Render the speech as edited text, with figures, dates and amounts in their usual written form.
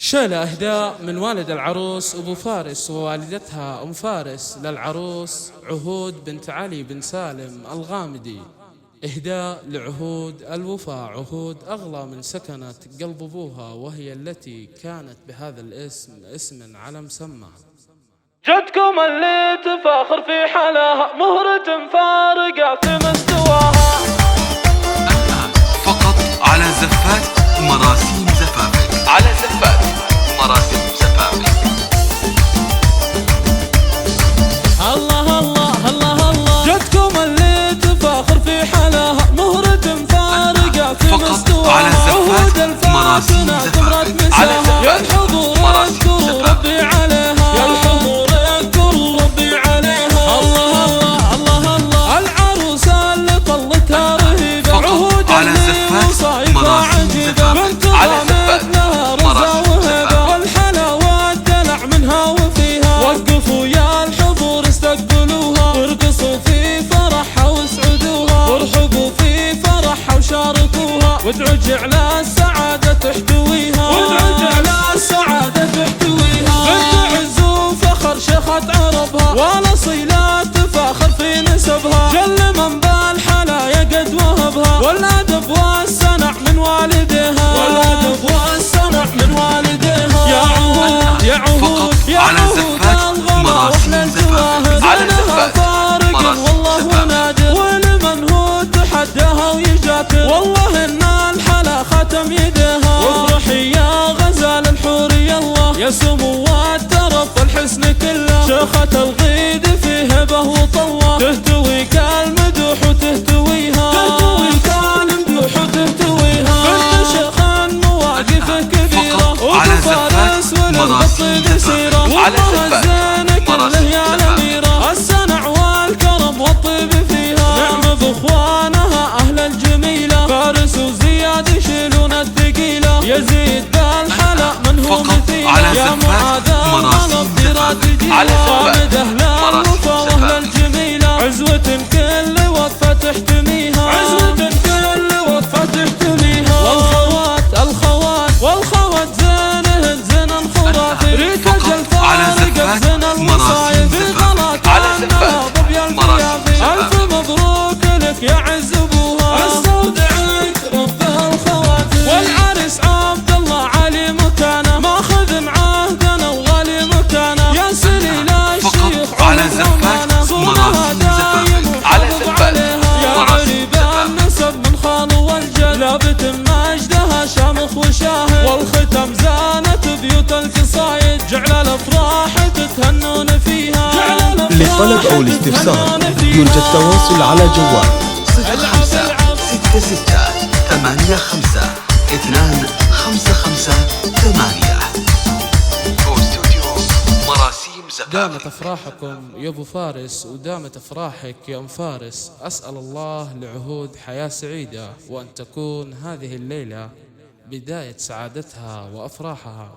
شيلة إهداء من والد العروس أبو فارس ووالدتها أم فارس للعروس عهود بنت علي بن سالم الغامدي. إهداء لعهود الوفاء، عهود أغلى من سكنة قلب أبوها، وهي التي كانت بهذا الاسم اسم على مسمى. جدكم اللي تفاخر في حلاها، مهرة فارقة في مستواها. فقط على زفات مراسيم زفافك، على زفات مراسيم زفافك. الله الله الله الله، جدكم اللي تفاخر في حلاها، مهرة فارقة في مستواها. على زفات مراسيم زفافك، على زفات مراسيم زفافك. ربي عليها يا الحضور يذكر ربي عليها. الله الله الله الله، العروسة اللي طلتها رهيبة، عهود على زفات مراسيم زفافك، على زفات مراسيم زفافك. والحلاوة الدلع منها وفيها، وقفوا يا الحضور استقبلوها، وارقصوا في فرحها واسعدوها، وارحبوا في فرحها وشاركوها، وادعوا جعل السعادة تحتويها، وادعوا جعل السعادة تحتويها. بنت عز وفخر شيخة عربها، والاصيلة تفاخر في نسبها، جل من بالحلايا قد وهبها، والادب والسنع من والديها، والادب والسنع من والديها. يا عهود يا عهود يا عهود الغلا واحلى الجواهر، زينها فارق والله نادر، ولمن هو تحداها ويجاتر، والله ان الحلا ختم يديها. وافرحي يا غزال الحور يالله، يا سمو الترف الحسن كله، شيخة الغيد في هبه وطله، تهتويك المدوح وتهتويها، تهتويك المدوح وتهتويها. بنت شيخ مواقفه كبيرة، وابو فارس وللبط بسيرة، والله الزين كله يا الأميرة، السنع والكرم والطيب فيها، نعم باخوانها اهل الجميلة، فارس وزياد يشيلون الثقيلة، يزيد بالحلا منهم مثيلة، يا معاذ الغلط ديرات جيلة، صامد اهل الوفا واهل الجميلة، عزوة كل وقفة تحتميها، عزوة كل وقفة تحتميها. والخوات زينهن زين الخرافي، ريكة الفارقة بزين المصايب، الغلا كأنها ظبي الفيافي، ألف مبروك لك يا عز أبوها، استودعك ربها الخواتي. والعرس عبد الله علي مكانه، ماخذ معاهدنا وغالي مكانه، يا سليل الشيخ على زفات صونها دايم وحافظ عليها، يا عريب النسب من خال والجد، لابت مجدها شامخ وشاهد، والختم زانت بيوت القصايد، جعل الافراح تتهنون فيها. للطلب او الاستفسار يرجى التواصل على جوال 0566855255. استوديو مراسيم زفافك. دامت أفراحكم يا أبو فارس، ودامت أفراحك يا أم فارس. أسأل الله لعهود حياة سعيدة، وأن تكون هذه الليلة بداية سعادتها وأفراحها.